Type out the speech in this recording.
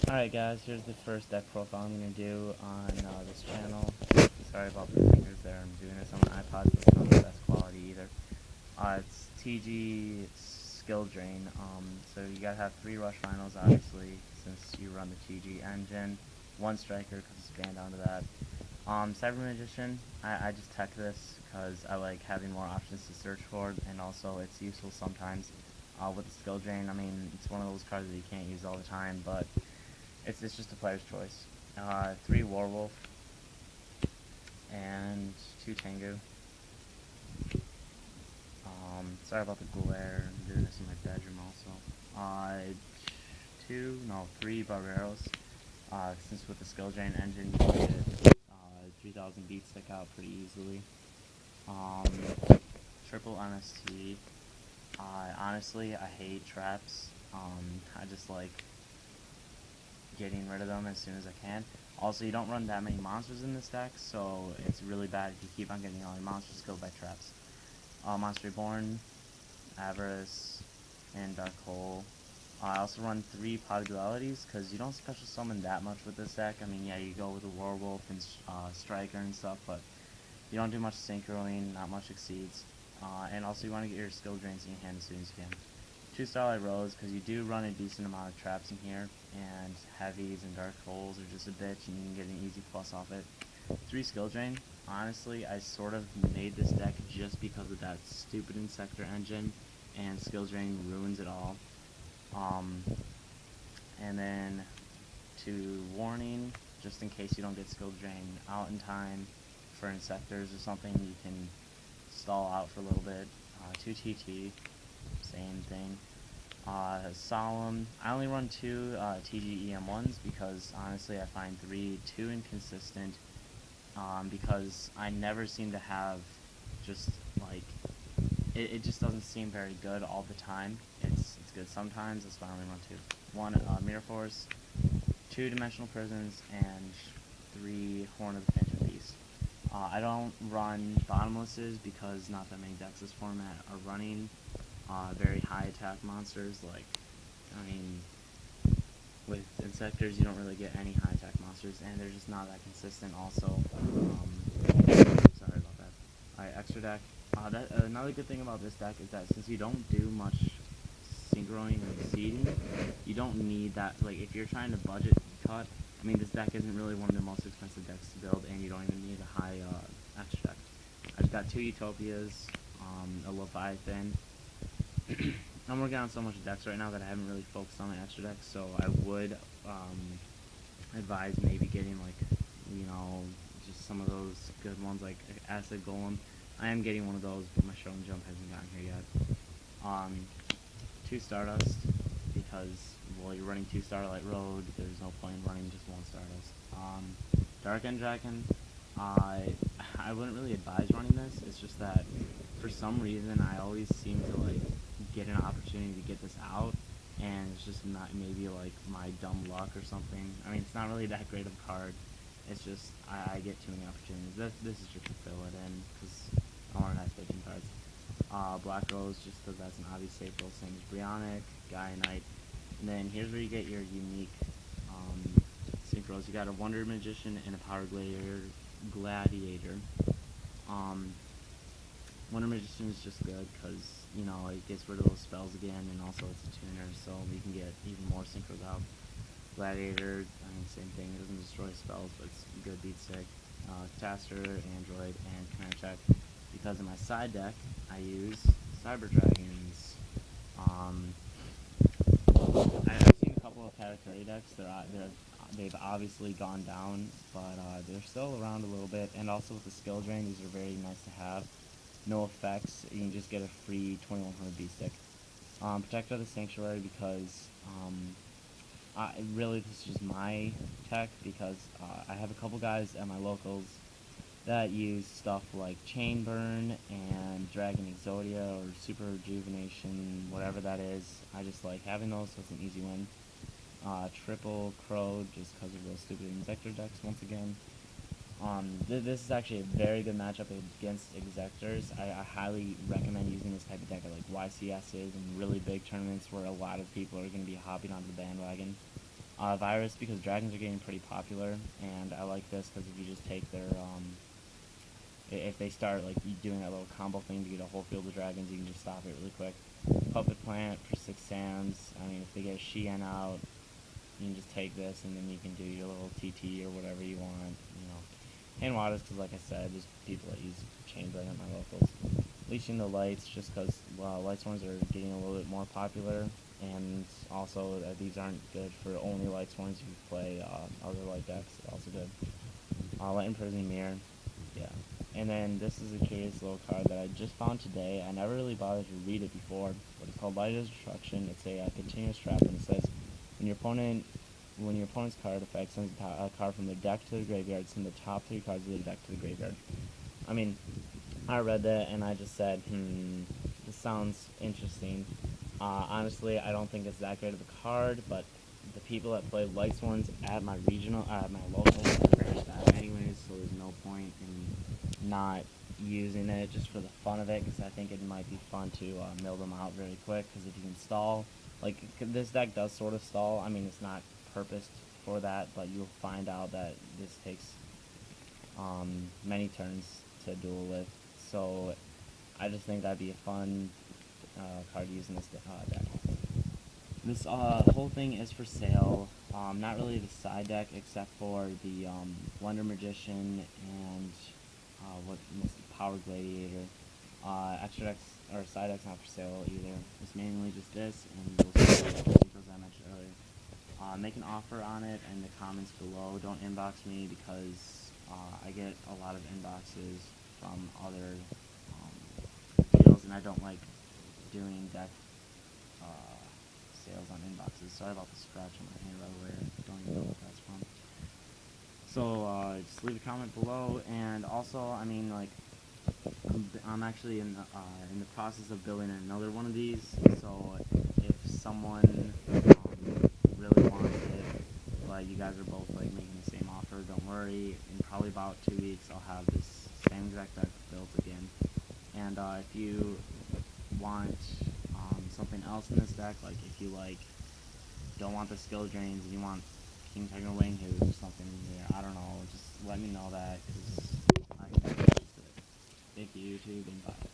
Alright guys, here's the first deck profile I'm going to do on this channel. Sorry about the fingers there, I'm doing this on an iPod, so it's not the best quality either. It's TG, it's Skill Drain, so you gotta have 3 Rush Finals obviously, since you run the TG engine, 1 Striker because it's banned onto that. Cyber Magician, I just tech this because I like having more options to search for, and also it's useful sometimes. With the Skill Drain, I mean, it's one of those cards that you can't use all the time, but it's just a player's choice. 3 Warwolf and 2 Tengu. Sorry about the glare. I'm doing this in my bedroom also. 3 Barberos. Since with the Skill Drain engine, you can get 3,000 beats stick out pretty easily. Triple MST. Honestly, I hate traps. I just like getting rid of them as soon as I can. Also, you don't run that many monsters in this deck, so it's really bad if you keep on getting all your monsters killed by traps. Monster Reborn, Avarice, and Dark Hole. I also run 3 Pot of Dualities, because you don't special summon that much with this deck. I mean, yeah, you go with a Warwolf and Striker and stuff, but you don't do much synchroing, not much exceeds. And also you want to get your skill drains in your hand as soon as you can. 2 Starlight Rose, because you do run a decent amount of traps in here, and heavies and dark holes are just a bitch, and you can get an easy plus off it. 3 Skill Drain. Honestly, I sort of made this deck just because of that stupid Insector engine, and Skill Drain ruins it all. And then 2 Warning, just in case you don't get Skill Drain out in time for Insectors or something, you can stall out for a little bit. 2 TT, same thing. Solemn, I only run 2 TGEM1s because honestly I find 3 too inconsistent, because I never seem to have just like, it just doesn't seem very good all the time. It's good sometimes, that's why I only run 2. 1 Mirror Force, 2 Dimensional Prisons, and 3 Horn of the Phantom Beast. I don't run bottomlesses because not that many decks this format are running very high attack monsters. Like, I mean, with Insectors you don't really get any high attack monsters, and they're just not that consistent also. Sorry about that. Alright, extra deck. Another good thing about this deck is that since you don't do much synchroing or exceeding, you don't need that. Like, if you're trying to budget cut, I mean, this deck isn't really one of the most expensive decks to build, and you don't even need a high extra deck. I just got 2 Utopias, a Leviathan. I'm working on so much decks right now that I haven't really focused on my extra decks, so I would advise maybe getting, like, you know, just some of those good ones, like Acid Golem. I am getting one of those, but my Show and Jump hasn't gotten here yet. 2 Stardust, because, well, you're running 2 Starlight Road, there's no point in running just 1 Stardust. Dark End Dragon, I wouldn't really advise running this. It's just that for some reason I always seem to like get an opportunity to get this out, and it's just not, maybe like my dumb luck or something. I mean, it's not really that great of a card. It's just I get too many opportunities. This is just to fill it in because I want to have 15 cards. Black Rose, just because that's an obvious staple, same as Brionic, Gaia Knight. And then here's where you get your unique synchros. You got a Wonder Magician and a Power Gladiator. Wonder Magician is just good because, you know, it gets rid of those spells again, and also it's a tuner, so you can get even more synchros out. Gladiator, I mean, same thing, it doesn't destroy spells, but it's good beat stick. Caster, Android, and Command Check. Because in my side deck, I use Cyber Dragons. I've seen a couple of Katakuri decks. They've obviously gone down, but they're still around a little bit. And also with the skill drain, these are very nice to have. No effects. You can just get a free 2100 B stick. Protector of the Sanctuary, because really this is just my tech, because I have a couple guys at my locals that use stuff like Chain Burn and Dragon Exodia or Super Rejuvenation, whatever that is. I just like having those, so it's an easy win. Triple Crow, just because of those stupid Exector decks once again. This is actually a very good matchup against Exectors. I highly recommend using this type of deck at like YCSs and really big tournaments where a lot of people are going to be hopping onto the bandwagon. Virus, because dragons are getting pretty popular, and I like this because if you just take their, if they start like doing that little combo thing to get a whole field of dragons, you can just stop it really quick. Puppet Plant for 6 sands. I mean, if they get Shien out, you can just take this and then you can do your little TT or whatever you want, you know. Hand Waters, because like I said, there's people that use Chainblade at my locals. Leashing the Lights, just because Light Swarms are getting a little bit more popular, and also these aren't good for only Light Swarms. You play other light decks, also good. Light Imprisoning Mirror, yeah. And then this is a curious little card that I just found today. I never really bothered to read it before, but it's called Light of Destruction. It's a continuous trap, and it says when your opponent's card effect sends a card from their deck to the graveyard, send the top 3 cards of the deck to the graveyard. I mean, I read that and I just said, this sounds interesting. Honestly, I don't think it's that great of a card, but the people that play Light Sworns at my local are very bad anyways, so there's no point in not using it just for the fun of it, because I think it might be fun to mill them out very quick, because if you can stall, like, this deck does sort of stall. I mean, it's not purposed for that, but you'll find out that this takes many turns to duel with, so I just think that'd be a fun card to use in this deck. This whole thing is for sale. Not really the side deck, except for the Wonder Magician and Power Gladiator. Extra decks or side deck's not for sale either. It's mainly just this and those I mentioned earlier. Make an offer on it in the comments below. Don't inbox me, because I get a lot of inboxes from other deals, and I don't like doing deck sales on inboxes. Sorry about the scratch on my hand, by the way. I don't even know what that's from. So just leave a comment below, and also, I mean, like, I'm actually in the process of building another one of these. So if someone really wants it, but you guys are both like making the same offer, don't worry. In probably about 2 weeks, I'll have this same exact deck built again. And if you want something else in this deck, like if you don't want the skill drains and you want King Tiger Wing Hooves or something in here, I don't know, just let me know that, because I can do it. Thank you, YouTube, and bye.